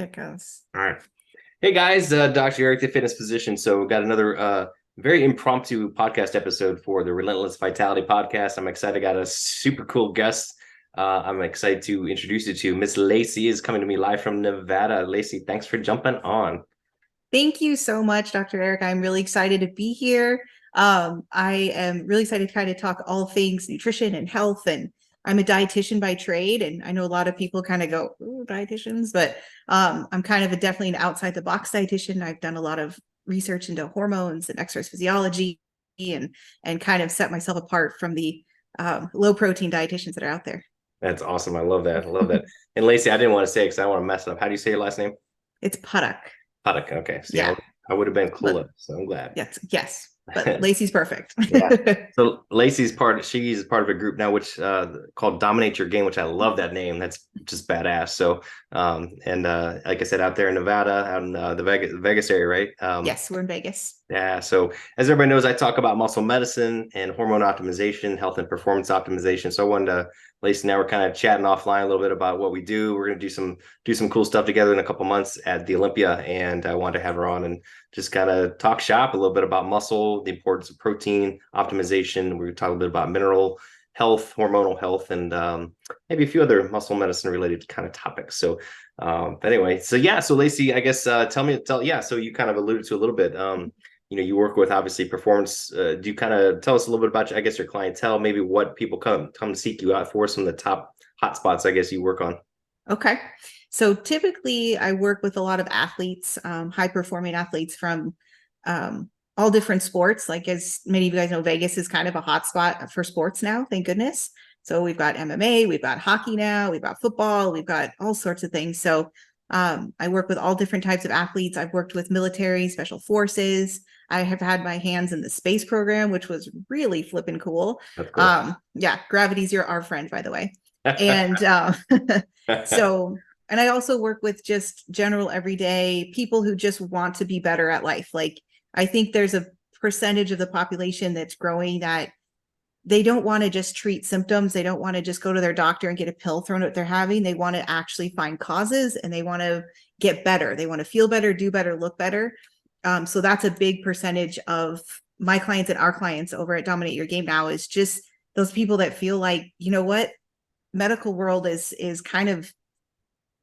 There it goes. All right. Hey guys, Dr. Eric, the fitness physician. So we've got another very impromptu podcast episode for the Relentless Vitality podcast. I'm excited. I got a super cool guest. I'm excited to introduce you to Miss Lacy is coming to me live from Nevada. Lacy, thanks for jumping on. Thank you so much, Dr. Eric. I'm really excited to be here. I am really excited to kind of talk all things nutrition and health. And I'm a dietitian by trade. And I know a lot of people kind of go, ooh, dietitians, but I'm kind of definitely an outside the box dietitian. I've done a lot of research into hormones and exercise physiology and kind of set myself apart from the low protein dietitians that are out there. That's awesome. I love that. I love that. And Lacy, I didn't want to say it because I don't want to mess it up. How do you say your last name? It's Puttuck. Puttock. Okay. See, Yeah. I would have been But cooler, so I'm glad. yes. But Lacy's perfect. Yeah. So Lacey's she's part of a group now, which called Dominate Your Game, which I love that name. That's just badass. So, and like I said, out there in Nevada, out in the Vegas area, right? Yes, we're in Vegas. Yeah. So as everybody knows, I talk about muscle medicine and hormone optimization, health and performance optimization. So I wanted to, Lacey, now we're kind of chatting offline a little bit about what we do. We're going to do some cool stuff together in a couple months at the Olympia, and I wanted to have her on and just kind of talk shop a little bit about muscle, the importance of protein optimization. We're talking a bit about mineral health, hormonal health, and maybe a few other muscle medicine related kind of topics. So, but anyway, so yeah, so Lacy, I guess yeah. So you kind of alluded to a little bit. You work with obviously performance. Do you kind of tell us a little bit about, I guess, your clientele, maybe what people come to seek you out for, some of the top hotspots, I guess, you work on? Okay. So typically I work with a lot of athletes, high performing athletes from all different sports. Like as many of you guys know, Vegas is kind of a hotspot for sports now, thank goodness. So we've got MMA, we've got hockey now, we've got football, we've got all sorts of things. So I work with all different types of athletes. I've worked with military, special forces. I have had my hands in the space program, which was really flipping cool. That's cool. Yeah, gravity's our friend, by the way. And so, and I also work with just general everyday people who just want to be better at life. Like, I think there's a percentage of the population that's growing that they don't want to just treat symptoms. They don't want to just go to their doctor and get a pill thrown at what they're having. They want to actually find causes and they want to get better. They want to feel better, do better, look better. So that's a big percentage of my clients and our clients over at Dominate Your Game now is just those people that feel like, you know what, medical world is kind of,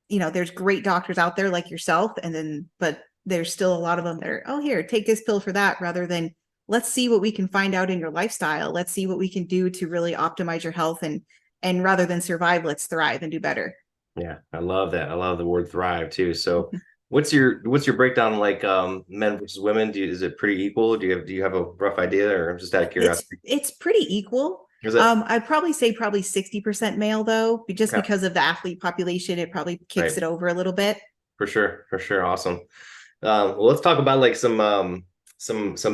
there's great doctors out there like yourself, and then but there's still a lot of them that are, oh, here, take this pill for that, rather than let's see what we can find out in your lifestyle. Let's see what we can do to really optimize your health, and rather than survive, let's thrive and do better. Yeah, I love that. I love the word thrive too. So what's your breakdown like men versus women? Is it pretty equal? Do you have a rough idea, or just out of it's curiosity? it's pretty equal. Is it? I'd probably say probably 60% male though, just Okay. because of the athlete population, it probably kicks Right. it over a little bit. For sure. For sure. Awesome. Well, let's talk about like some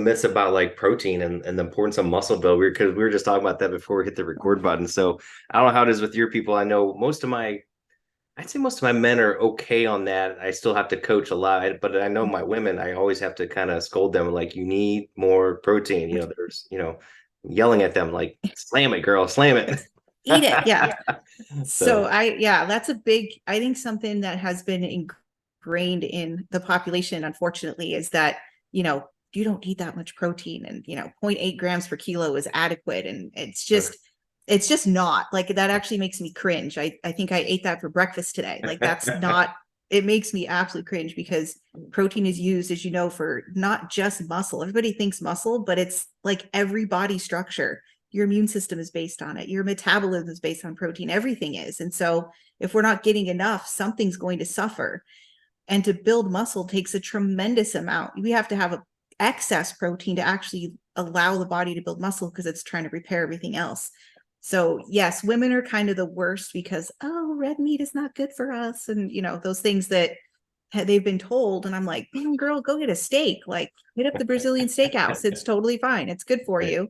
myths about like protein and the importance of muscle build. Because we were just talking about that before we hit the record button. So I don't know how it is with your people. I know I'd say most of my men are okay on that. I still have to coach a lot, but I know my women, I always have to kind of scold them like, you need more protein. There's, yelling at them like, slam it, girl, slam it. Eat it, yeah. So So, yeah, that's a big, I think something that has been ingrained in the population, unfortunately, is that, you don't need that much protein, and, 0.8 grams per kilo is adequate. And it's just not like that. Actually makes me cringe. I think I ate that for breakfast today. Like that's not, it makes me absolutely cringe because protein is used, as you know, for not just muscle. Everybody thinks muscle, but it's like every body structure. Your immune system is based on it. Your metabolism is based on protein. Everything is. And so if we're not getting enough, something's going to suffer. And to build muscle takes a tremendous amount. We have to have a excess protein to actually allow the body to build muscle because it's trying to repair everything else. So yes, women are kind of the worst because, oh, red meat is not good for us. And, those things that they've been told. And I'm like, girl, go get a steak, like hit up the Brazilian steakhouse. It's totally fine. It's good for right. you.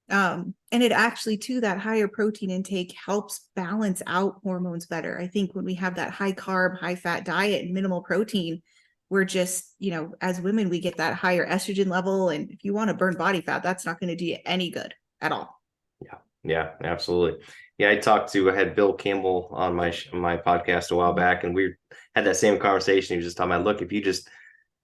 And it actually, too, that higher protein intake helps balance out hormones better. I think when we have that high carb, high fat diet and minimal protein, we're just, as women, we get that higher estrogen level. And if you want to burn body fat, that's not going to do you any good at all. Yeah. Yeah, absolutely. Yeah, I had Bill Campbell on my podcast a while Mhm. back, and we had that same conversation. He was just talking about, look, if you just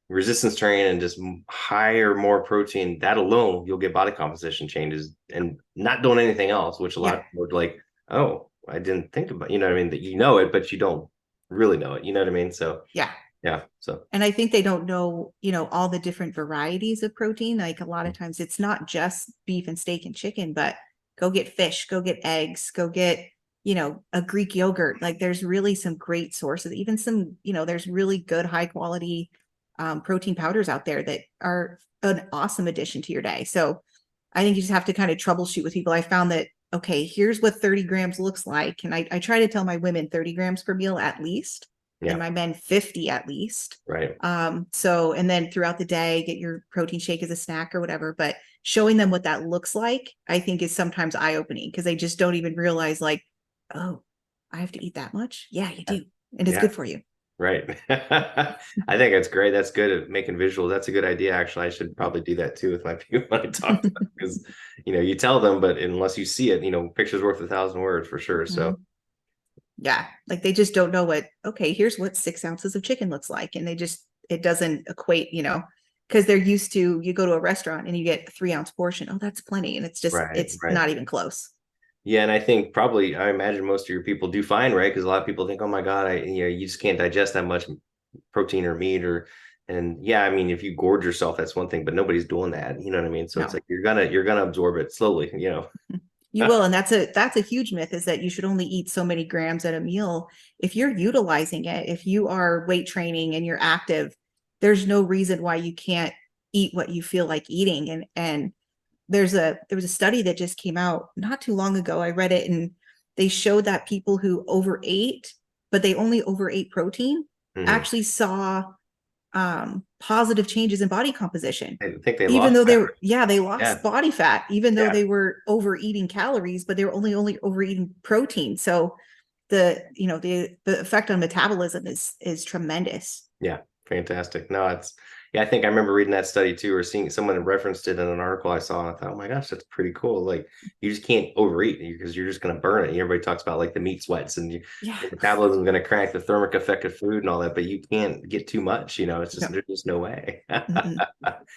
resistance train and just higher more protein, that alone you'll get body composition changes, and not doing anything else, which a lot Yeah. of people would like, oh, I didn't think about, you know what I mean, that you know it, but you don't really know it, you know what I mean? So Yeah. yeah, so And I think they don't know, all the different varieties of protein. Like a lot of times it's not just beef and steak and chicken, but go get fish, go get eggs, go get, a Greek yogurt. Like there's really some great sources, even some, there's really good high quality protein powders out there that are an awesome addition to your day. So I think you just have to kind of troubleshoot with people. I found that, okay, here's what 30 grams looks like. And I try to tell my women 30 grams per meal at least, and yeah, my men 50 at least. right. So, and then throughout the day, get your protein shake as a snack or whatever. But showing them what that looks like, I think is sometimes eye opening because they just don't even realize, like, oh, I have to eat that much. Yeah, you Yeah, do. And it's yeah, good for you. right. I think that's great. That's good at making visuals. That's a good idea. Actually, I should probably do that too with my people when I talk to them, because you tell them, but unless you see it, picture's worth 1,000 words for sure. So Mhm. Yeah, like they just don't know okay, here's what 6 ounces of chicken looks like. And it doesn't equate, because they're used to, you go to a restaurant and you get a 3 ounce portion. Oh, that's plenty. And right, it's right. not even close. Yeah, and I think probably I imagine most of your people do fine, right? Because a lot of people think, oh my God, you just can't digest that much protein or meat and yeah, I mean, if you gorge yourself, that's one thing, but nobody's doing that. You know what I mean? So it's No. like you're gonna absorb it slowly. You will, and that's a huge myth is that you should only eat so many grams at a meal. If you're utilizing it, if you are weight training and you're active, there's no reason why you can't eat what you feel like eating. And there was a study that just came out not too long ago. I read it and they showed that people who overate, but they only overate protein, Mhm. actually saw positive changes in body composition, I think they even lost though that. they Yeah, lost body fat, even though yeah, they were overeating calories, but they were only overeating protein. So the effect on metabolism is tremendous. yeah. Fantastic. No, it's yeah. I think I remember reading that study too, or seeing someone referenced it in an article I saw, and I thought, oh my gosh, that's pretty cool. Like you just can't overeat because you're just gonna burn it. Everybody talks about like the meat sweats and Yeah. your metabolism is gonna crank the thermic effect of food and all that, but you can't get too much. It's just No. there's just no way. Mm-mm.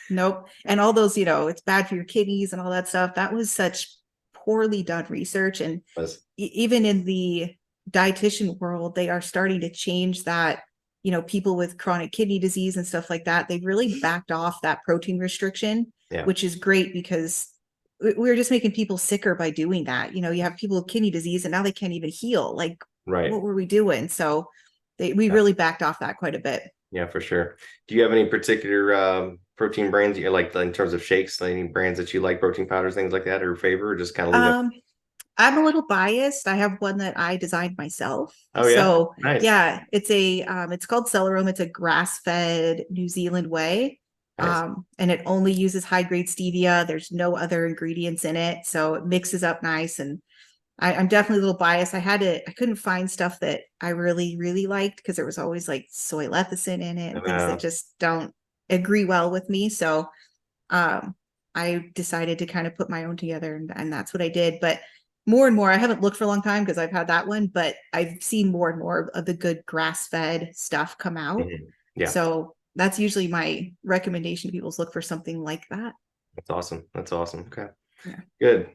Nope. And all those, it's bad for your kidneys and all that stuff. That was such poorly done research. And Was even in the dietitian world, they are starting to change that. People with chronic kidney disease and stuff like that, they've really backed off that protein restriction, yeah, which is great because we're just making people sicker by doing that. You have people with kidney disease and now they can't even heal. Like, right. what were we doing? So we Yeah. really backed off that quite a bit. Yeah, for sure. Do you have any particular protein brands you like in terms of shakes? Any brands that you like, protein powders, things like that, or favor, or just kind of leave it? Um, I'm a little biased. I have one that I designed myself. Oh yeah, So nice, yeah, it's called Celerome. It's a grass-fed New Zealand whey. nice. And it only uses high-grade stevia. There's no other ingredients in it. So it mixes up nice. And I'm definitely a little biased. I couldn't find stuff that I really, really liked because there was always like soy lecithin in it and things that Uh, just don't agree well with me. So um, I decided to kind of put my own together and that's what I did. But more and more, I haven't looked for a long time because I've had that one, but I've seen more and more of the good grass-fed stuff come out. mhm. Yeah, So that's usually my recommendation to people is look for something like that. that's awesome. That's awesome. Okay, Yeah. good.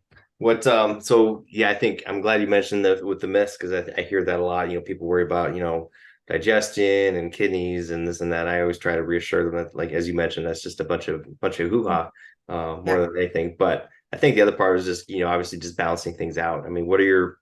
So yeah, I think I'm glad you mentioned the with the myths because I hear that a lot. People worry about, digestion and kidneys and this and that. I always try to reassure them that, like as you mentioned, that's just a bunch of hoo-ha, more Yeah. than anything. But I think the other part is just, obviously just balancing things out. I mean, what are your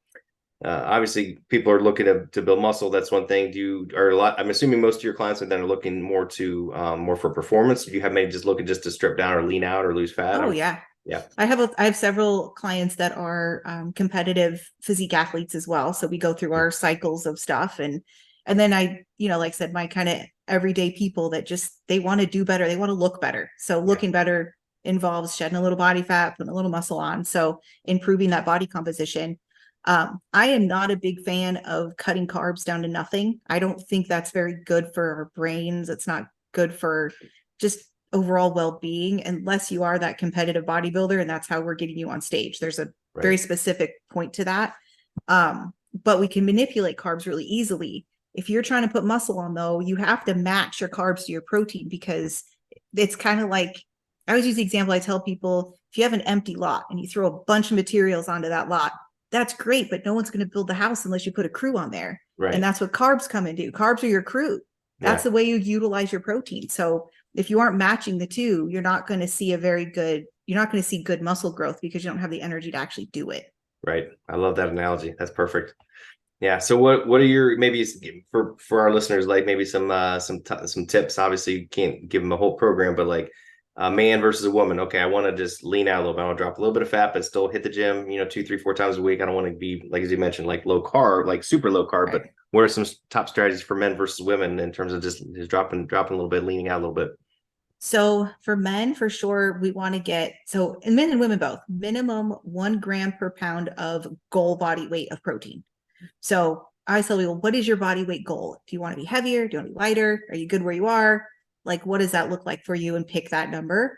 obviously people are looking to build muscle. That's one thing. I'm assuming most of your clients are then looking more to more for performance. Do you have maybe just looking just to strip down or lean out or lose fat? Oh yeah. Yeah. I have several clients that are competitive physique athletes as well. So we go through our cycles of stuff and then like I said, my kind of everyday people that just they want to do better, they want to look better. So Yeah. looking better involves shedding a little body fat, putting a little muscle on. So improving that body composition. I am not a big fan of cutting carbs down to nothing. I don't think that's very good for our brains. It's not good for just overall well-being unless you are that competitive bodybuilder and that's how we're getting you on stage. There's a very specific point to that. But we can manipulate carbs really easily. If you're trying to put muscle on, though, you have to match your carbs to your protein, because it's kind of like, I always use the example. I tell people, if you have an empty lot and you throw a bunch of materials onto that lot, that's great, but no one's going to build the house unless you put a crew on there. Right. And that's what carbs come and do. Carbs are your crew. That's the way you utilize your protein. So if you aren't matching the two, you're not going to see good muscle growth, because you don't have the energy to actually do it. Right. I love that analogy. That's perfect. Yeah. So what are your, maybe for our listeners, like maybe some tips? Obviously you can't give them a whole program, but like a man versus a woman. Okay, I want to just lean out a little bit. I want to drop a little bit of fat, but still hit the gym, 2, 3, 4 times a week. I don't want to be, like, as you mentioned, like low carb, like super low carb, but what are some top strategies for men versus women in terms of just dropping a little bit, leaning out a little bit? So for men, for sure, we want to get, and men and women both, minimum 1 gram per pound of goal body weight of protein. So I always tell people, what is your body weight goal? Do you want to be heavier? Do you want to be lighter? Are you good where you are? Like, what does that look like for you? And pick that number.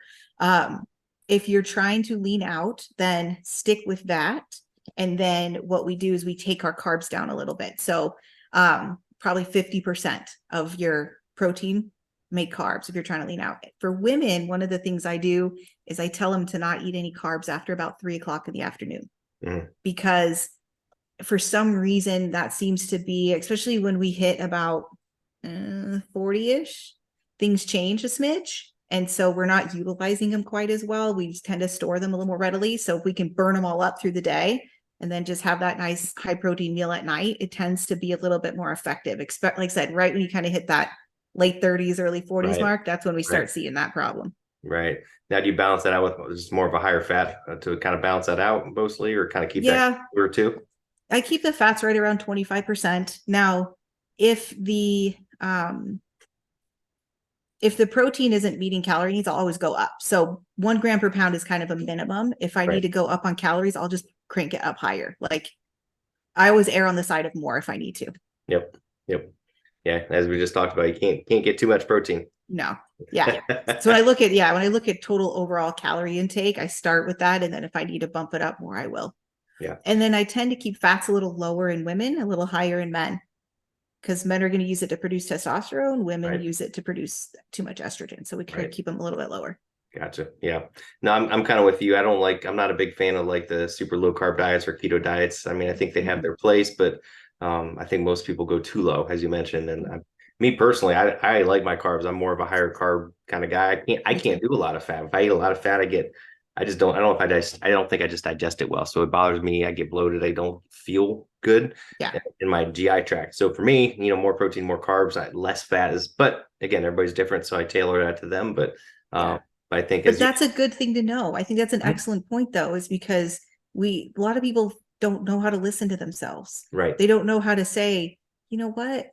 If you're trying to lean out, then stick with that. And then what we do is we take our carbs down a little bit. So probably 50% of your protein, make carbs if you're trying to lean out. For women, one of the things I do is I tell them to not eat any carbs after about 3 o'clock in the afternoon, because for some reason that seems to be, especially when we hit about 40-ish, things change a smidge. And so we're not utilizing them quite as well. We tend to store them a little more readily. So if we can burn them all up through the day and then just have that nice high protein meal at night, it tends to be a little bit more effective. Like I said, right when you kind of hit that late 30s, early 40s mark, that's when we start seeing that problem. Right. Now, do you balance that out with just more of a higher fat to kind of balance that out mostly, or kind of keep that or two? I keep the fats right around 25%. Now, if the protein isn't meeting calorie needs, I'll always go up. So 1 gram per pound is kind of a minimum. If I need to go up on calories, I'll just crank it up higher. Like, I always err on the side of more if I need to. Yep. Yeah, as we just talked about, you can't get too much protein. No. Yeah. So when I look at total overall calorie intake, I start with that. And then if I need to bump it up more, I will. Yeah. And then I tend to keep fats a little lower in women, a little higher in men, because men are going to use it to produce testosterone. Women use it to produce too much estrogen. So we kind of keep them a little bit lower. Gotcha. Yeah. No, I'm kind of with you. I'm not a big fan of like the super low carb diets or keto diets. I mean, I think they have their place, but I think most people go too low, as you mentioned. And me personally, I like my carbs. I'm more of a higher carb kind of guy. I can't do a lot of fat. If I eat a lot of fat, I don't think I just digest it well. So it bothers me. I get bloated. I don't feel good in my GI tract. So for me, more protein, more carbs, less fat but again, everybody's different. So I tailor that to them. But I think that's a good thing to know. I think that's an excellent point, though, is because a lot of people don't know how to listen to themselves. Right. They don't know how to say, you know what,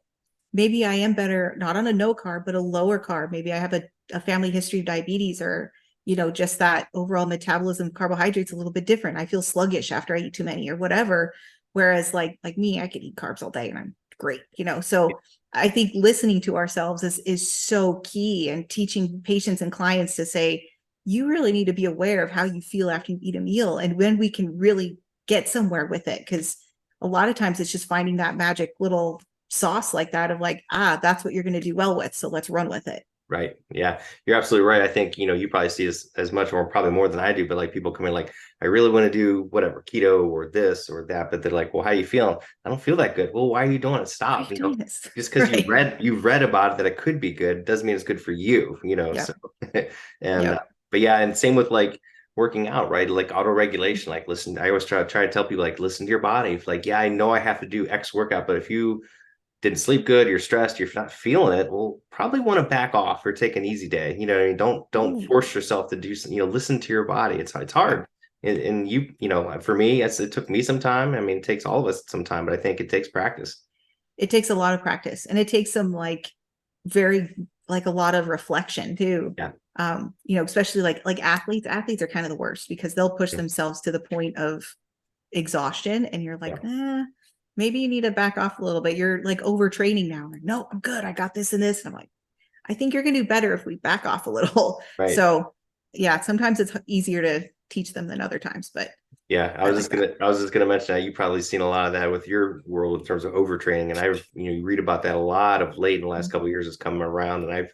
maybe I am better, not on a no carb, but a lower carb. Maybe I have a family history of diabetes, or, just that overall metabolism of carbohydrates a little bit different. I feel sluggish after I eat too many or whatever. Whereas like me, I could eat carbs all day and I'm great, so I think listening to ourselves is so key, and teaching patients and clients to say, you really need to be aware of how you feel after you eat a meal, and when we can really get somewhere with it. Because a lot of times it's just finding that magic little sauce like that of like, that's what you're going to do well with. So let's run with it. Right. Yeah, you're absolutely right. I think, you probably see this as much or probably more than I do, but like people come in like, I really want to do whatever, keto or this or that, but they're like, well, how are you feeling? I don't feel that good. Well, why are you doing it? Stop. Doing this? Just because you've read about it that it could be good doesn't mean it's good for you, So, and but yeah, and same with like working out, right? Like auto regulation, like listen, I always try to tell people like, listen to your body. If like, yeah, I know I have to do X workout, but if you didn't sleep good, you're stressed, you're not feeling it, well, probably want to back off or take an easy day. Don't force yourself to do something, listen to your body. It's hard. And for me, it took me some time. I mean, it takes all of us some time, but I think it takes practice. It takes a lot of practice, and it takes some a lot of reflection too. Yeah. Especially like athletes are kind of the worst, because they'll push themselves to the point of exhaustion, and you're like, maybe you need to back off a little bit. You're like overtraining now. Like, no, I'm good. I got this and this. And I'm like, I think you're going to do better if we back off a little. Right. So yeah, sometimes it's easier to teach them than other times, but Yeah, I like that. I was just gonna mention that you've probably seen a lot of that with your world in terms of overtraining, and you read about that a lot of late in the last couple of years it's coming around, and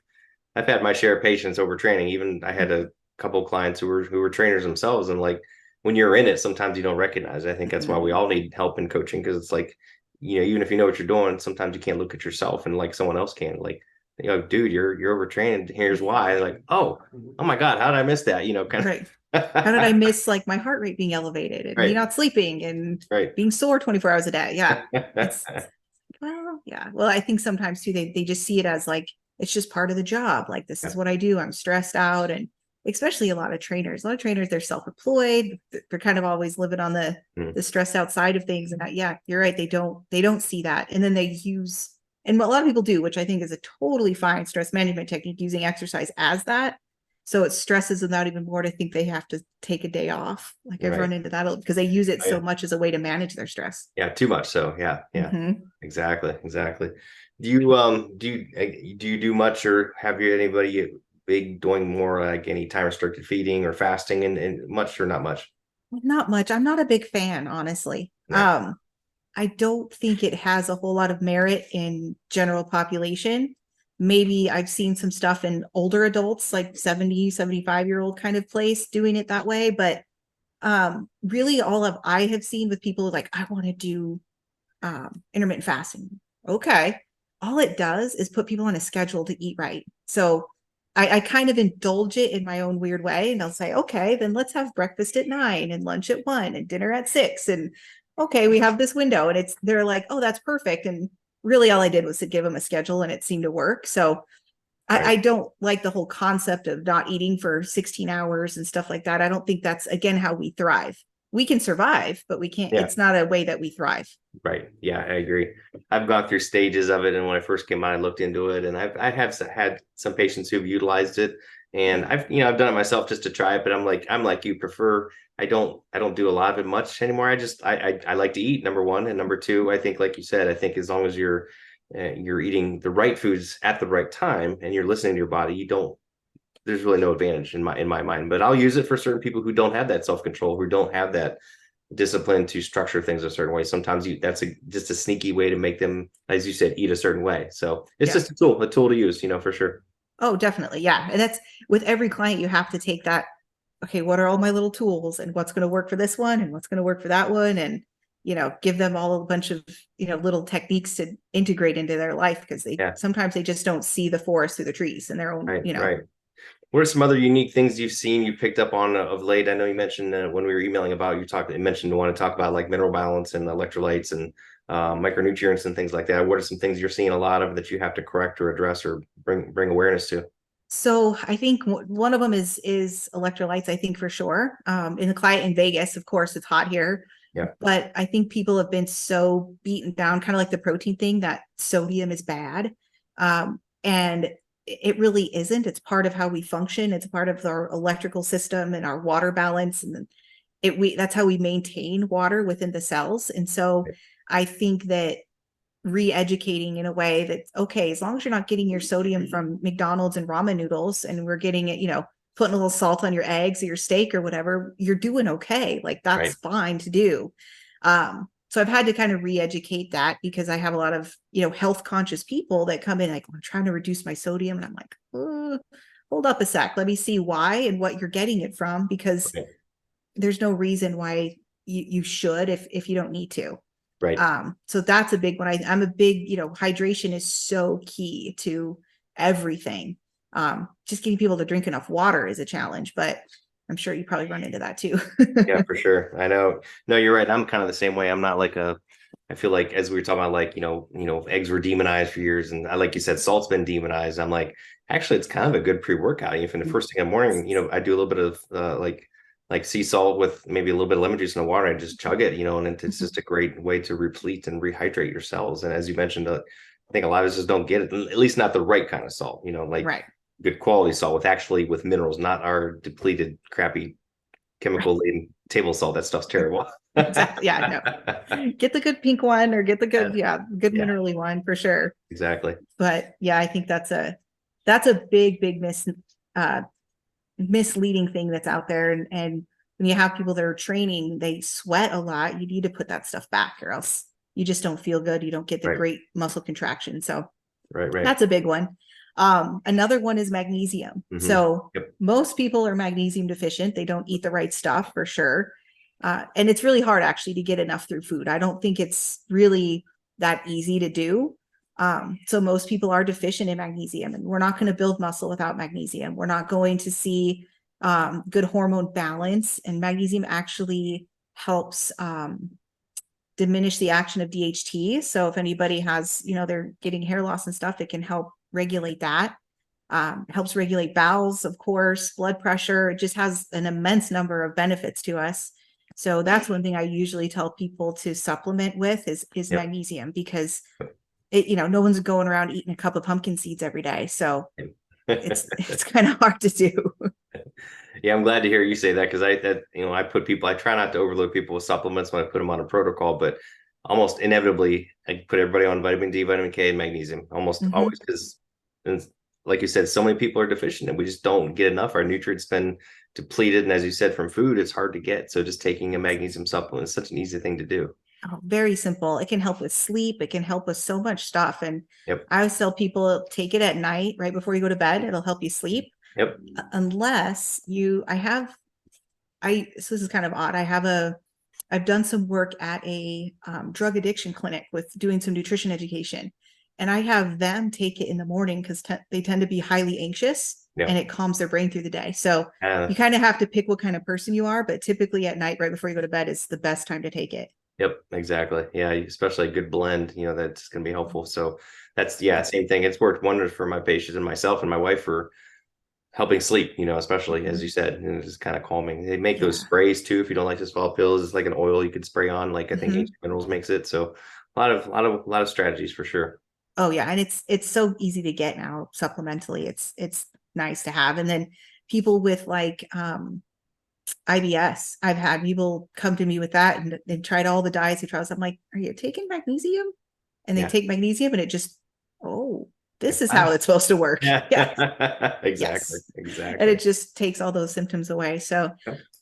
I've had my share of patients overtraining. Even I had a couple of clients who were trainers themselves, and like when you're in it, sometimes you don't recognize it. I think that's why we Mhm. all need help in coaching because it's like, even if you know what you're doing, sometimes you can't look at yourself and like someone else can. Like, dude, you're overtrained. Here's why. Like, oh my God, how did I miss that? Kind Right. How did I of. miss like my heart rate being elevated and me Right, not sleeping and right. being sore 24 hours a day? Yeah. It's well, yeah. Well, I think sometimes too, they just see it as like it's just part of the job. Like this is Yeah. what I do. I'm stressed out. And especially a lot of trainers, they're self-employed. They're kind of always living on Mm, the stressed out side of things. And yeah, you're right. They don't see that. And then they use, and what a lot of people do, which I think is a totally fine stress management technique, using exercise as that. So it stresses them out even more to think they have to take a day off. Like I've right. run into that because they use it Oh, yeah. so much as a way to manage their stress. Yeah, too much. So yeah, yeah, Mhm. exactly, exactly. Do you do much or have you anybody big doing more like any time restricted feeding or fasting and much or not much? Not much. I'm not a big fan, honestly. Yeah, I don't think it has a whole lot of merit in general population. Maybe I've seen some stuff in older adults, like 70, 75-year-old kind of place doing it that way. But really all of I have seen with people like, I want to do intermittent fasting. Okay. All it does is put people on a schedule to eat right. So I kind of indulge it in my own weird way. And I'll say, okay, then let's have breakfast at 9 and lunch at 1 and dinner at 6. And okay, we have this window. And they're like, oh, that's perfect. And really all I did was to give them a schedule and it seemed to work. So right. I don't like the whole concept of not eating for 16 hours and stuff like that. I don't think that's, again, how we thrive. We can survive, but we can't, Yeah, it's not a way that we thrive. right. Yeah, I agree. I've gone through stages of it, and when I first came out, I looked into it, and I have had some patients who've utilized it, and I've done it myself just to try it, but I'm like you prefer. I don't do a lot of it much anymore. I like to eat, number one, and number two, I think like you said, I think as long as you're eating the right foods at the right time and you're listening to your body, you don't there's really no advantage in my mind. But I'll use it for certain people who don't have that self control, who don't have that discipline to structure things a certain way. Sometimes that's just a sneaky way to make them, as you said, eat a certain way. So it's Yeah. just a tool to use, for sure. Oh, definitely. Yeah. And that's with every client, you have to take that. Okay, what are all my little tools and what's going to work for this one and what's going to work for that one? And, give them all a bunch of, little techniques to integrate into their life because Yeah. sometimes they just don't see the forest through the trees and their own, Right. Right. What are some other unique things you've seen, you picked up on of late? I know you mentioned when we were emailing about you mentioned you want to talk about like mineral balance and electrolytes and micronutrients and things like that. What are some things you're seeing a lot of that you have to correct or address or bring awareness to? So I think one of them is electrolytes. I think for sure. In the client in Vegas, of course, it's hot here, Yeah. but I think people have been so beaten down, kind of like the protein thing, that sodium is bad, and it really isn't. It's part of how we function. It's part of our electrical system and our water balance, and that's how we maintain water within the cells. And so I think that re-educating in a way that's okay, as long as you're not getting your sodium from McDonald's and ramen noodles and we're getting it, putting a little salt on your eggs or your steak or whatever, you're doing okay. Like that's Right. fine to do. So I've had to kind of re-educate that because I have a lot of, health conscious people that come in like, I'm trying to reduce my sodium. And I'm like, hold up a sec. Let me see why and what you're getting it from, because Right. there's no reason why you should if you don't need to. Right. So that's a big one. I'm a big, hydration is so key to everything. Just getting people to drink enough water is a challenge, but I'm sure you probably run into that too. Yeah, for sure. I know. No, you're right. I'm kind of the same way. I'm not like I feel like as we were talking about, like, eggs were demonized for years. And like you said, salt's been demonized. I'm like, actually, it's kind of a good pre-workout. Even the first thing in the morning, I do a little bit of like sea salt with maybe a little bit of lemon juice in the water. I just chug it, and it's just a great way to replete and rehydrate your cells. And as you mentioned, I think a lot of us just don't get it, at least not the right kind of salt, like Right. good quality salt with minerals, not our depleted, crappy chemical Right. laden table salt. That stuff's terrible. Exactly. Yeah, no. Get the good pink one or get the good, Yeah, good yeah, minerally one for sure. exactly. But yeah, I think that's a big, big uh misleading thing that's out there. And when you have people that are training, they sweat a lot. You need to put that stuff back, or else you just don't feel good. You don't get the Right. great muscle contraction. So Right. that's a big one. Another one is magnesium. So Yep. most people are magnesium deficient. They don't eat the right stuff for sure. And it's really hard actually to get enough through food. I don't think it's really that easy to do. So most people are deficient in magnesium, and we're not going to build muscle without magnesium. We're not going to see good hormone balance, and magnesium actually helps diminish the action of DHT. So if anybody has, they're getting hair loss and stuff, it can help regulate that. Helps regulate bowels, of course, blood pressure. It just has an immense number of benefits to us. So that's one thing I usually tell people to supplement with is Yep. magnesium, because no one's going around eating a cup of pumpkin seeds every day. So it's kind of hard to do. Yeah, I'm glad to hear you say that, because I try not to overload people with supplements when I put them on a protocol, but almost inevitably I put everybody on vitamin D, vitamin K, and magnesium almost always, because, like you said, so many people are deficient and we just don't get enough. Our nutrients been depleted, and as you said, from food, it's hard to get. So just taking a magnesium supplement is such an easy thing to do. Oh, very simple. It can help with sleep. It can help with so much stuff. And Yep. I always tell people, take it at night, right before you go to bed. It'll help you sleep. Yep. Unless so this is kind of odd. I've done some work at a drug addiction clinic with doing some nutrition education. And I have them take it in the morning because they tend to be highly anxious, Yep. and it calms their brain through the day. So you kind of have to pick what kind of person you are, but typically at night, right before you go to bed, is the best time to take it. Yep, exactly. Yeah, especially a good blend, that's going to be helpful. So same thing. It's worked wonders for my patients and myself and my wife for helping sleep, especially as you said, and it's just kind of calming. They make those sprays too. If you don't like to swallow pills, it's like an oil you could spray on, like I think Ancient Minerals makes it. So a lot of strategies for sure. Oh yeah. And it's so easy to get now supplementally. It's nice to have. And then people with like IBS, I've had people come to me with that, and they tried all the diets and trials. I'm like, are you taking magnesium? And they take magnesium, and it just, this is how it's supposed to work. Yeah. Exactly. Yes. Exactly. And it just takes all those symptoms away. So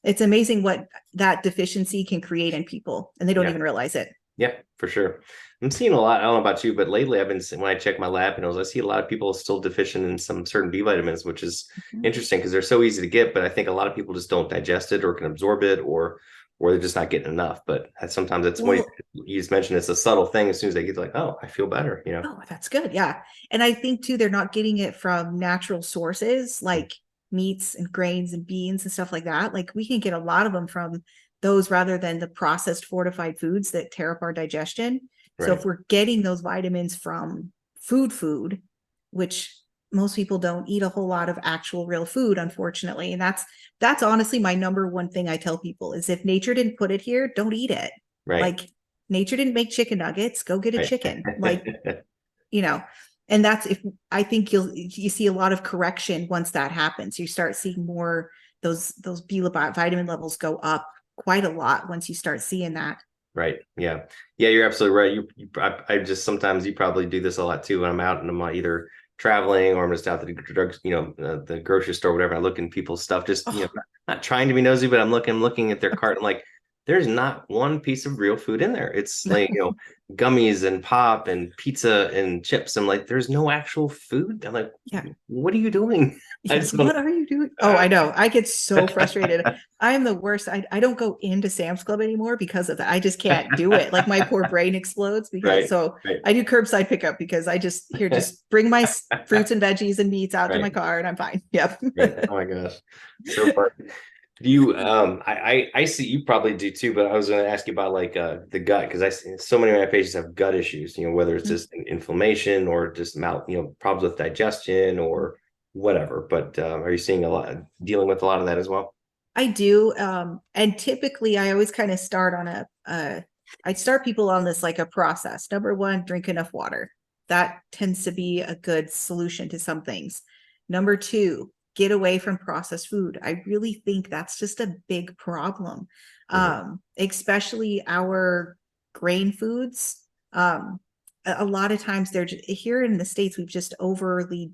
it's amazing what that deficiency can create in people, and they don't even realize it. Yeah, for sure. I'm seeing a lot. I don't know about you, but lately I've been when I check my lab panels, I see a lot of people still deficient in some certain B vitamins, which is interesting because they're so easy to get. But I think a lot of people just don't digest it or can absorb it, or they're just not getting enough. But sometimes it's when you just mentioned it's a subtle thing. As soon as they get like, oh, I feel better, Oh, that's good. Yeah. And I think too, they're not getting it from natural sources like meats and grains and beans and stuff like that. Like we can get a lot of them from those rather than the processed fortified foods that tear up our digestion. So if we're getting those vitamins from food, which most people don't eat a whole lot of actual real food, unfortunately. And that's honestly my number one thing I tell people is, if nature didn't put it here, don't eat it. Right. Like nature didn't make chicken nuggets, go get a chicken. Like, and that's, if I think you see a lot of correction once that happens. You start seeing more those B vitamin levels go up quite a lot once you start seeing that. Right. Yeah. Yeah, you're absolutely right. I just, sometimes you probably do this a lot too when I'm out and I'm either traveling or I'm just out at the drugs, the grocery store, whatever. I look in people's stuff, just, not trying to be nosy, but I'm looking at their cart and like, there's not one piece of real food in there. It's like, gummies and pop and pizza and chips. I'm like, there's no actual food. I'm like, what are you doing? Yes, what are you doing? Oh, I know. I get so frustrated. I am the worst. I don't go into Sam's Club anymore because of that. I just can't do it. Like my poor brain explodes because I do curbside pickup because I just bring my fruits and veggies and meats out to my car and I'm fine. Yep. Oh my gosh. So far. Do you I see you probably do too, but I was going to ask you about like the gut, because I see so many of my patients have gut issues, whether it's just inflammation or just mouth, problems with digestion or whatever. But are you seeing dealing with a lot of that as well? I do. And typically I always kind of start on I start people on this like a process. Number one, drink enough water. That tends to be a good solution to some things. Number two, get away from processed food. I really think that's just a big problem. Especially our grain foods. A lot of times they're just, here in the States, we've just overly,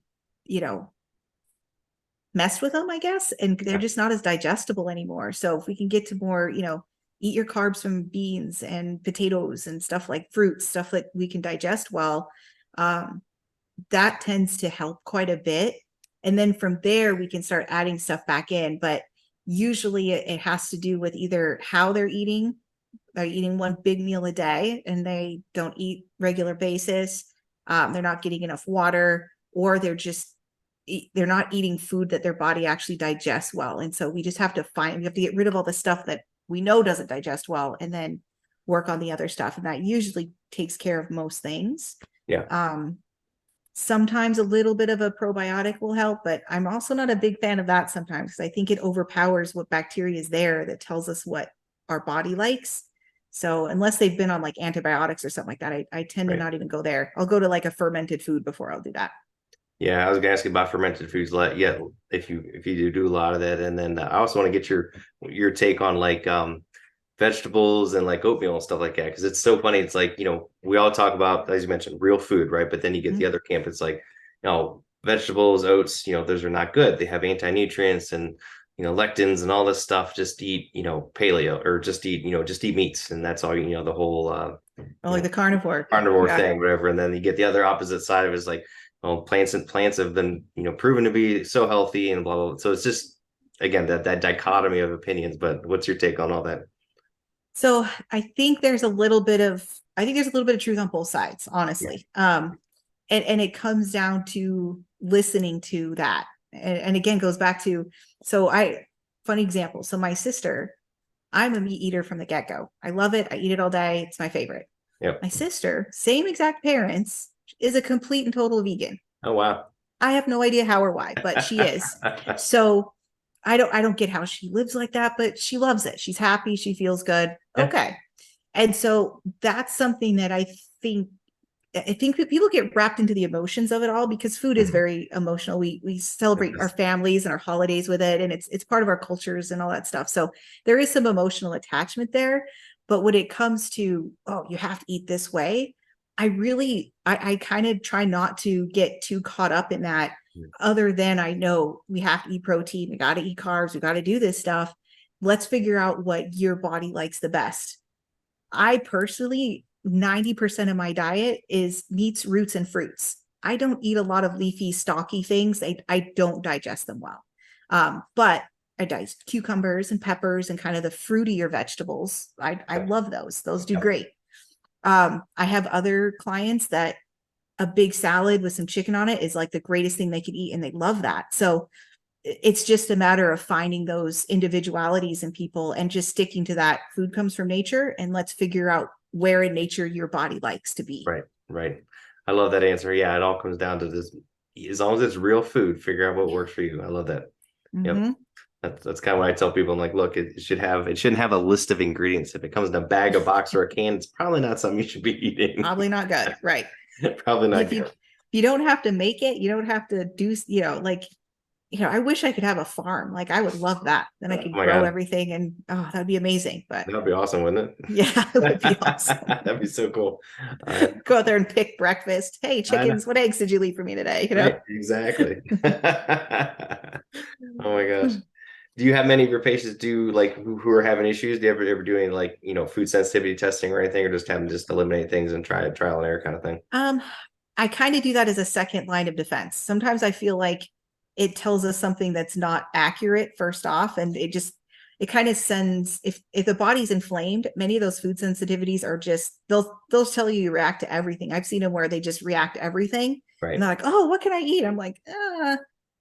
messed with them, I guess, and they're just not as digestible anymore. So if we can get to more, eat your carbs from beans and potatoes and stuff like fruits, stuff that we can digest well, that tends to help quite a bit. And then from there, we can start adding stuff back in. But usually it has to do with either how they're eating. They're eating one big meal a day and they don't eat regular basis. They're not getting enough water, or they're not eating food that their body actually digests well. And so we have to get rid of all the stuff that we know doesn't digest well and then work on the other stuff. And that usually takes care of most things. Yeah. Sometimes a little bit of a probiotic will help, but I'm also not a big fan of that sometimes because I think it overpowers what bacteria is there that tells us what our body likes. So unless they've been on like antibiotics or something like that, I tend to not even go there. I'll go to like a fermented food before I'll do that. Yeah, I was gonna ask you about fermented foods. Yeah, if you do a lot of that, and then I also want to get your take on like vegetables and like oatmeal and stuff like that, because it's so funny. It's like, we all talk about, as you mentioned, real food, right? But then you get the other camp. It's like, vegetables, oats, those are not good. They have anti-nutrients and lectins and all this stuff. Just eat paleo, or just eat meats, and that's all. The whole Like the carnivore thing, whatever. And then you get the other opposite side of it is like, well, plants have been proven to be so healthy and blah blah blah. So it's just, again, that dichotomy of opinions. But what's your take on all that? So I think there's a little bit of truth on both sides, honestly. And it comes down to listening to that. And again, goes back to, funny example. So my sister, I'm a meat eater from the get-go. I love it. I eat it all day. It's my favorite. Yep. My sister, same exact parents, is a complete and total vegan. Oh, wow. I have no idea how or why, but she is. So I don't get how she lives like that, but she loves it. She's happy. She feels good. Yeah. Okay. And so that's something that I think people get wrapped into the emotions of it all, because food is very emotional. We celebrate our families and our holidays with it, and it's part of our cultures and all that stuff. So there is some emotional attachment there. But when it comes to, oh, you have to eat this way, I kind of try not to get too caught up in that, other than I know we have to eat protein, we got to eat carbs, we got to do this stuff. Let's figure out what your body likes the best. I personally, 90% of my diet is meats, roots, and fruits. I don't eat a lot of leafy, stalky things. I don't digest them well. But I digest cucumbers and peppers and kind of the fruitier vegetables. I love those. Those do great. I have other clients that a big salad with some chicken on it is like the greatest thing they could eat, and they love that. So it's just a matter of finding those individualities in people and just sticking to that. Food comes from nature, and let's figure out where in nature your body likes to be. Right. I love that answer. Yeah, it all comes down to this. As long as it's real food, figure out what works for you. I love that. Mm-hmm. Yep. That's kind of what I tell people. I'm like, look, it shouldn't have a list of ingredients. If it comes in a bag, a box, or a can, it's probably not something you should be eating. Probably not good. Right. Probably not good. You don't have to make it. You don't have to do, I wish I could have a farm. Like, I would love that. Then I could grow everything, and that'd be amazing. But that'd be awesome, wouldn't it? Yeah, it would be awesome. That'd be so cool. Go out there and pick breakfast. Hey, chickens, what eggs did you leave for me today? Right, exactly. Oh my gosh. Do you have many of your patients who are having issues? Do you ever do any food sensitivity testing or anything, or just have them just eliminate things and try trial and error kind of thing? I kind of do that as a second line of defense. Sometimes I feel like it tells us something that's not accurate first off, and it kind of sends, if the body's inflamed, many of those food sensitivities are just, they'll tell you react to everything. I've seen them where they just react to everything. Right. And they're like, oh, what can I eat? I'm like,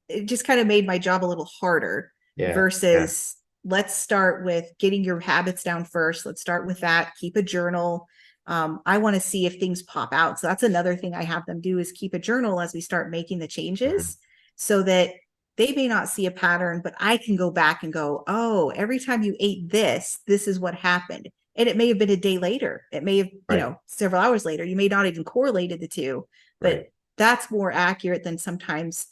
it just kind of made my job a little harder. Versus let's start with getting your habits down first. Let's start with that. Keep a journal. I want to see if things pop out. So that's another thing I have them do, is keep a journal as we start making the changes, so that they may not see a pattern, but I can go back and go, oh, every time you ate this is what happened. And it may have been a day later. It may have, several hours later. You may not even correlated the two, but that's more accurate than sometimes.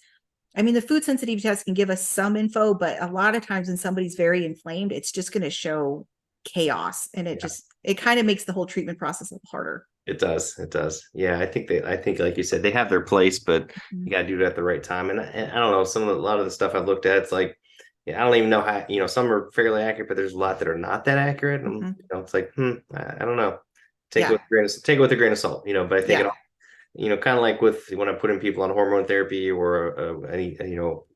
I mean, the food sensitivity test can give us some info, but a lot of times when somebody's very inflamed, it's just going to show chaos. And it kind of makes the whole treatment process a little harder. It does. It does. Yeah, I think like you said, they have their place, but Mhm. you got to do it at the right time. And I don't know, a lot of the stuff I've looked at, it's like, yeah, I don't even know how, some are fairly accurate, but there's a lot that are not that accurate. And, Mhm. it's like, I don't know. Yeah. Take it with a grain of salt, but I think it Yeah. all, kind of like with when I'm putting people on hormone therapy or any,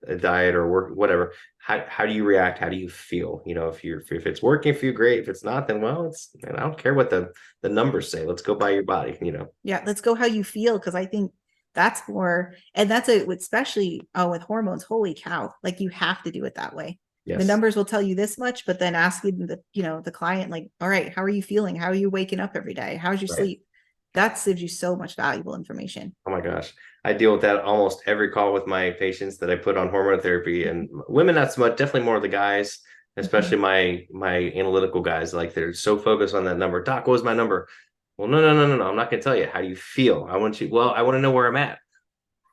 a diet or work, whatever. How do you react? How do you feel? If it's working for you, great. If it's not, then well, and I don't care what the numbers say. Let's go by your body. Yeah. Let's go how you feel. Cause I think that's more, and that's a, especially with hormones, holy cow, like you have to do it that way. The Yes. numbers will tell you this much, but then asking the client, like, all right, how are you feeling? How are you waking up every day? How's your Right. sleep? That gives you so much valuable information. Oh my gosh. I deal with that almost every call with my patients that I put on hormone therapy, and women not so much, definitely more of the guys, especially Mhm. my analytical guys. Like they're so focused on that number. Doc, what was my number? Well, no, no, no, no, no. I'm not gonna tell you. How do you feel? I want to know where I'm at.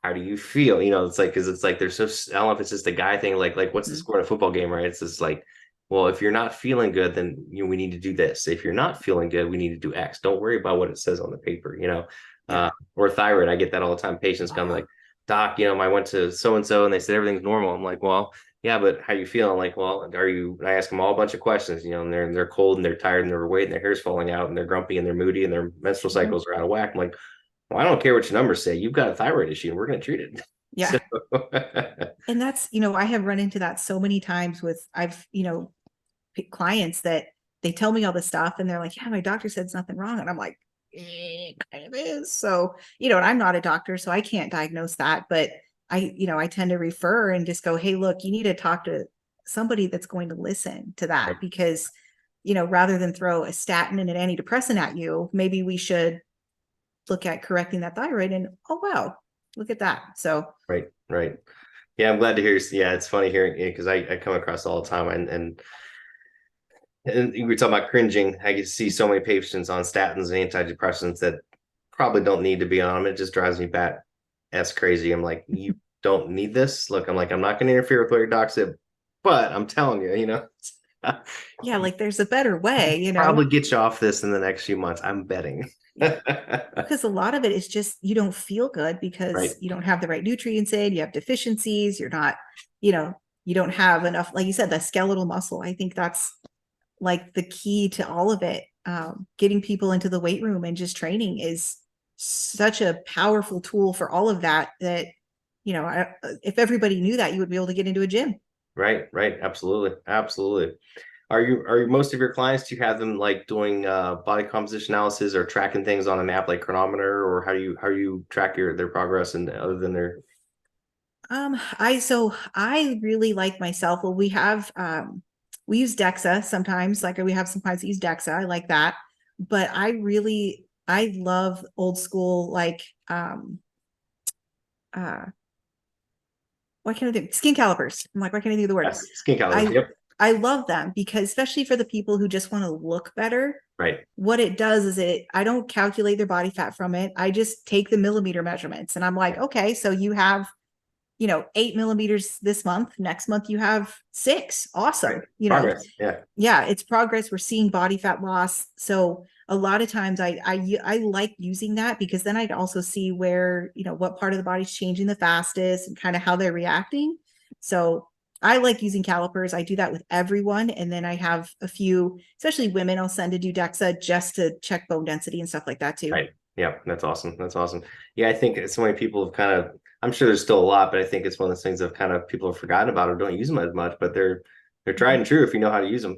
How do you feel? It's like, because it's like there's so, I don't know if it's just a guy thing, like what's the Mhm. score in a football game, right? It's just like, well, if you're not feeling good, then we need to do this. If you're not feeling good, we need to do X. Don't worry about what it says on the paper. Yeah. Or thyroid. I get that all the time. Patients come like, doc, I went to so and so and they said everything's normal. I'm like, well, yeah, but how you feel? I'm like, well, are you? I ask them all a bunch of questions, and they're cold and they're tired and they're overweight and their hair's falling out and they're grumpy and they're moody and their menstrual Mhm. cycles are out of whack. I'm like, well, I don't care what your numbers say. You've got a thyroid issue and we're going to treat it. So, Yeah. And that's, I have run into that so many times with, clients that they tell me all this stuff and they're like, yeah, my doctor said it's nothing wrong. And I'm like, it kind of is. So, and I'm not a doctor, so I can't diagnose that. But I tend to refer and just go, hey, look, you need to talk to somebody that's going to listen to that because, rather than throw a statin and an antidepressant at you, maybe we should look at correcting that thyroid and, oh, wow, look at that. So, right, right. Yeah, I'm glad to hear. Yeah, it's funny hearing it because I come across all the time, and we were talking about cringing. I can see so many patients on statins and antidepressants that probably don't need to be on them. It just drives me bat as crazy. I'm like, you don't need this. Look, I'm like, I'm not going to interfere with what your doc said, but I'm telling you, yeah, like there's a better way, probably get you off this in the next few months. I'm betting. Yeah. Because a lot of it is just you don't feel good because Right, you don't have the right nutrients in, you have deficiencies, you're not, you know, you don't have enough, like you said, the skeletal muscle. I think that's like the key to all of it. Getting people into the weight room and just training is such a powerful tool for all of that. If everybody knew that, you would be able to get into a gym. right, right. Absolutely, absolutely. Are you most of your clients, do you have them like doing body composition analysis or tracking things on an app like Chronometer, or how do you track their progress and other than their I really like myself. Well, we use DEXA sometimes, like we have some clients that use DEXA. I like that. But I love old school, like uh why can't I do skin calipers? I'm like, why can't I do the word? yes, skin calibers? I Yep. I love them because especially for the people who just want to look better, Right. what it does is I don't calculate their body fat from it. I just take the millimeter measurements and I'm like, okay, so you have 8 millimeters this month. Next month you have 6. Right. Awesome. Progress. Yeah. Yeah, it's progress. We're seeing body fat loss. So a lot of times I like using that because then I also see where, what part of the body's changing the fastest and kind of how they're reacting. So I like using calipers. I do that with everyone. And then I have a few, especially women, I'll send to do DEXA just to check bone density and stuff like that too. Right. Yeah. That's awesome. That's awesome. Yeah, I think so many people have kind of. I'm sure there's still a lot, but I think it's one of those things that kind of people have forgotten about or don't use them as much. But they're tried Mhm. and true if you know how to use them.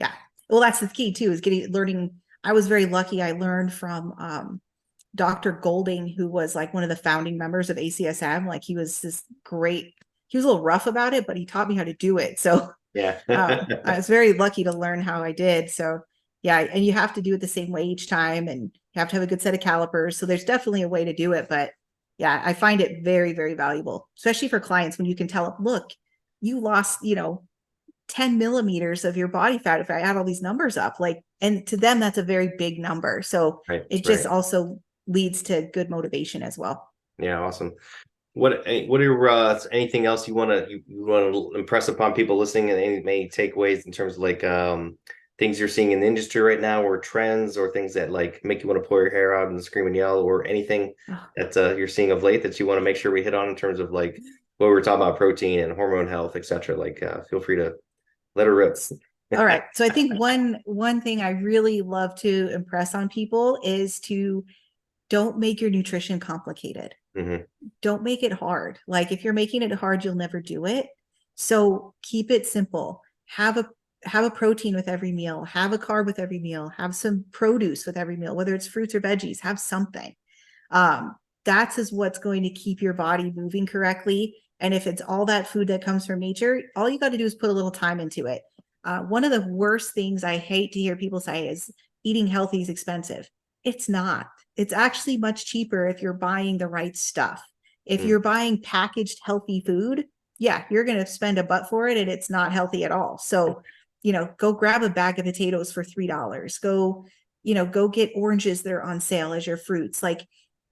Yeah. Well, that's the key too, is learning. I was very lucky. I learned from Dr. Golding, who was like one of the founding members of ACSM. Like he was this great, he was a little rough about it, but he taught me how to do it. So Yeah. I was very lucky to learn how I did. So yeah, and you have to do it the same way each time and you have to have a good set of calipers. So there's definitely a way to do it. But yeah, I find it very, very valuable, especially for clients when you can tell them, look, you lost, 10 millimeters of your body fat if I add all these numbers up. Like, and to them, that's a very big number. So Right. it just Right. also leads to good motivation as well. Yeah. Awesome. What are anything else you want to impress upon people listening and any takeaways in terms of like things you're seeing in the industry right now, or trends, or things that like make you want to pull your hair out and scream and yell, or anything Oh, that you're seeing of late that you want to make sure we hit on in terms of like what we were talking about, protein and hormone health, etc. Like, feel free to let her rip. all right. So I think one thing I really love to impress on people is to don't make your nutrition complicated. Hmm. Don't make it hard. Like if you're making it hard, you'll never do it. So keep it simple. Have a protein with every meal, have a carb with every meal, have some produce with every meal, whether it's fruits or veggies, have something. Um, that's is what's going to keep your body moving correctly. And if it's all that food that comes from nature, all you got to do is put a little time into it. One of the worst things I hate to hear people say is eating healthy is expensive. It's not. It's actually much cheaper if you're buying the right stuff. If Mm. you're buying packaged healthy food, yeah, you're going to spend a butt for it and it's not healthy at all. So, go grab a bag of potatoes for $3. Go get oranges that are on sale as your fruits. Like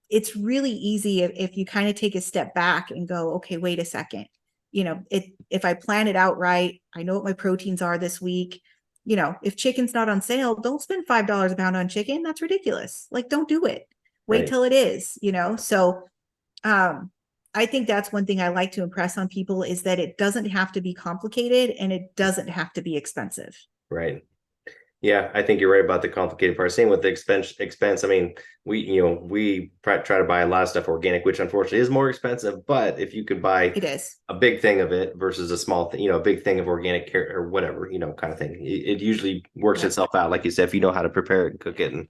it's really easy if you kind of take a step back and go, okay, wait a second. If I plan it out right, I know what my proteins are this week. If chicken's not on sale, don't spend $5 a pound on chicken. That's ridiculous. Like, don't do it. Wait Right. till it is. So I think that's one thing I like to impress on people is that it doesn't have to be complicated and it doesn't have to be expensive. Right. Yeah, I think you're right about the complicated part. Same with the expense. I mean, we try to buy a lot of stuff organic, which unfortunately is more expensive. But if you could buy It is. a big thing of it versus a small thing, a big thing of organic care or whatever, kind of thing, it usually works Yep. itself out. Like you said, if you know how to prepare it and cook it and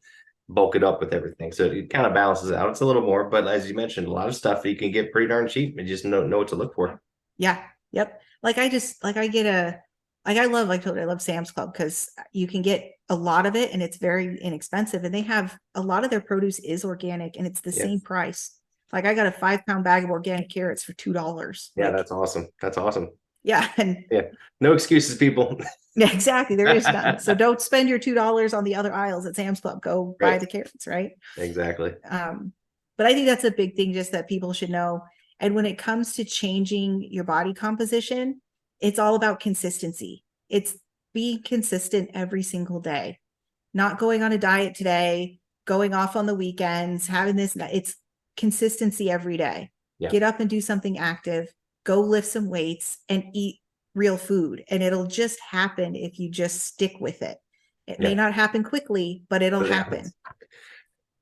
bulk it up with everything, so it kind of balances out. It's a little more, but as you mentioned, a lot of stuff you can get pretty darn cheap and just know what to look for. Yeah. Yep. Like I just like I get a like I love like I told you, I love Sam's Club because you can get a lot of it and it's very inexpensive. And they have a lot of their produce is organic and it's the Yeah, same price. Like I got a 5-pound bag of organic carrots for $2. yeah, Like, that's awesome. That's awesome. yeah, and Yeah, no excuses, people. yeah, exactly. There is none. So don't spend your $2 on the other aisles at Sam's Club. Go buy Right. the carrots, right? Exactly. Um, but I think that's a big thing just that people should know. And when it comes to changing your body composition, it's all about consistency. It's being consistent every single day, not going on a diet today, going off on the weekends, having this. It's consistency every day. Yeah. Get up and do something active, go lift some weights and eat real food. And it'll just happen if you just stick with it. It may Yeah. not happen quickly, but it'll But it happen. happens.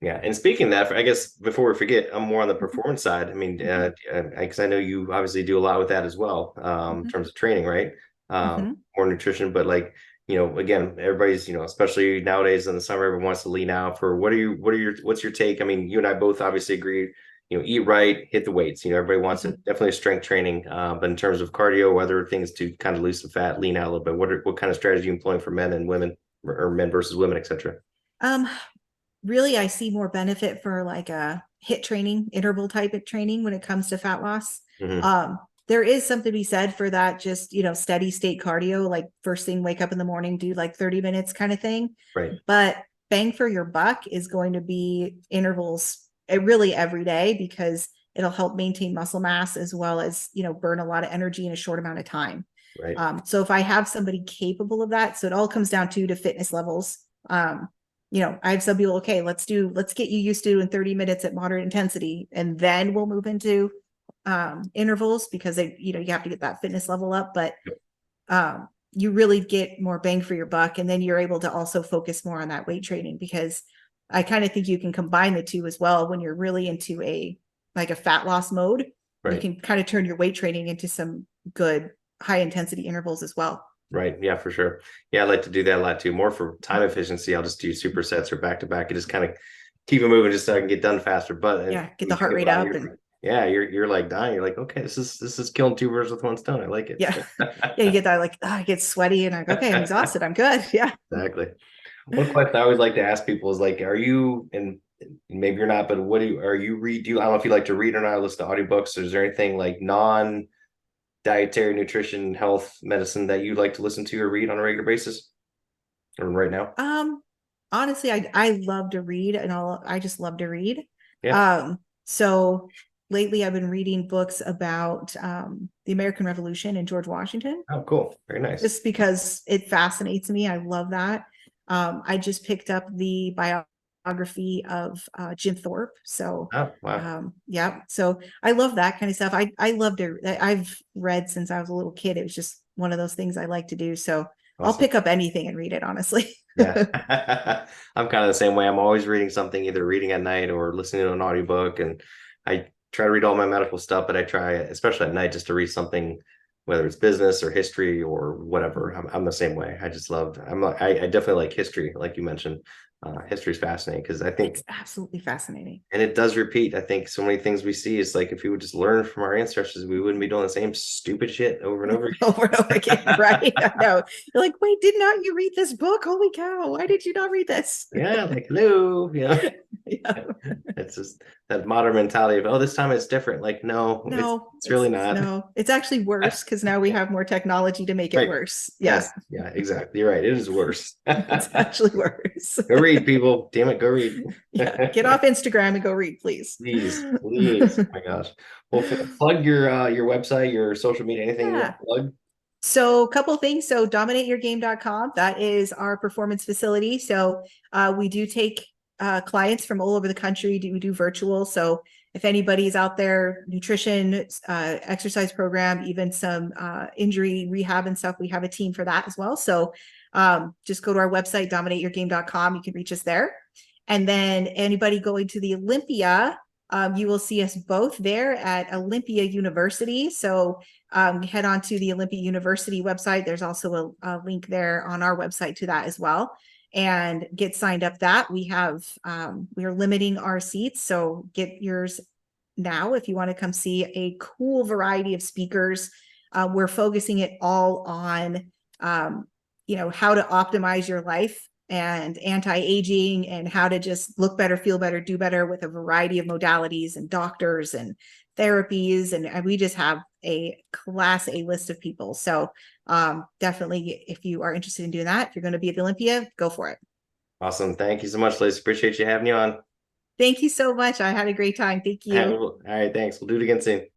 Yeah, and speaking of that, I guess before we forget, I'm more on the performance side. I mean, because I know you obviously do a lot with that as well, in Mhm. terms of training, right? Mhm. More nutrition, but like, again, everybody's, especially nowadays in the summer, everyone wants to lean out for what's your take? I mean, you and I both obviously agree, eat right, hit the weights. Everybody wants it, Mhm. definitely strength training. But in terms of cardio, other things to kind of lose some fat, lean out a little bit. What kind of strategy you employing for men and women, or men versus women, etc.? Um, Really, I see more benefit for like a hit training, interval type of training when it comes to fat loss. Hmm. Um, there is something to be said for that, just, steady state cardio, like first thing, wake up in the morning, do like 30 minutes kind of thing. Right. But bang for your buck is going to be intervals really every day because it'll help maintain muscle mass as well as, burn a lot of energy in a short amount of time. Right. So if I have somebody capable of that, so it all comes down to fitness levels. I have some people, okay, let's get you used to doing 30 minutes at moderate intensity, and then we'll move into intervals because you have to get that fitness level up, but you really get more bang for your buck. And then you're able to also focus more on that weight training because I kind of think you can combine the two as well. When you're really into like a fat loss mode, you Right. can kind of turn your weight training into some good high intensity intervals as well. Right. Yeah, for sure. Yeah, I like to do that a lot too. More for time efficiency. I'll just do supersets or back to back and just kind of keep it moving just so I can get done faster. But Yeah, get the you heart think rate about it, up and you're like dying. You're like, okay, this is killing two birds with one stone. I like it. yeah. Yeah, you get that like, oh, I get sweaty and I'm like, okay, I'm exhausted. I'm good. Yeah. Exactly. One question I always like to ask people is like, are you, and maybe you're not, but are you read, I don't know if you like to read or not, listen to audiobooks. Or is there anything like dietary, nutrition, health, medicine that you like to listen to or read on a regular basis or right now? Um, Honestly, I love to read and I just love to read. Yeah. So lately I've been reading books about the American Revolution and George Washington, Oh, cool. Very nice. just because it fascinates me. I love that. I just picked up the biography of Jim Thorpe. So Oh, wow. yeah, so I love that kind of stuff. I loved it. I've read since I was a little kid. It was just one of those things I like to do. So I'll Awesome. pick up anything and read it, honestly. Yeah. I'm kind of the same way. I'm always reading something, either reading at night or listening to an audiobook. And I try to read all my medical stuff, but I try, especially at night, just to read something, whether it's business or history or whatever. I'm the same way. I just love, I definitely like history, like you mentioned. History is fascinating because I think, It's absolutely fascinating. and it does repeat. I think so many things we see is like if we would just learn from our ancestors, we wouldn't be doing the same stupid shit over and over Over and over again, again. right? I know. You're like, wait, did not you read this book? Holy cow! Why did you not read this? Yeah, like hello, Yeah. it's just that modern mentality of, oh, this time it's different. Like, no, No, it's really not. no, it's actually worse because now we have more technology to make it Right. worse. Yeah, Yes. Yeah, exactly. You're right. It is worse. it's Go actually worse. read, people. Damn it, go read. Yeah, get off Instagram and go read, please. Please, please. Oh my gosh. Well, plug your website, your social media, anything you want Yeah. to plug. So a couple things. So dominateyourgame.com, that is our performance facility. So we do take clients from all over the country. We do virtual. So if anybody's out there, nutrition, exercise program, even some injury rehab and stuff, we have a team for that as well. So just go to our website, dominateyourgame.com. You can reach us there. And then anybody going to the Olympia, you will see us both there at Olympia University. So head on to the Olympia University website. There's also a link there on our website to that as well. And get signed up. That we have, we are limiting our seats. So get yours now if you want to come see a cool variety of speakers. We're focusing it all on, how to optimize your life and anti-aging and how to just look better, feel better, do better with a variety of modalities and doctors and therapies. And we just have a class A list of people. So definitely, if you are interested in doing that, if you're going to be at the Olympia, go for it. Awesome. Thank you so much, Liz. Appreciate you having you on. Thank you so much. I had a great time. Thank you. All right, thanks. We'll do it again soon.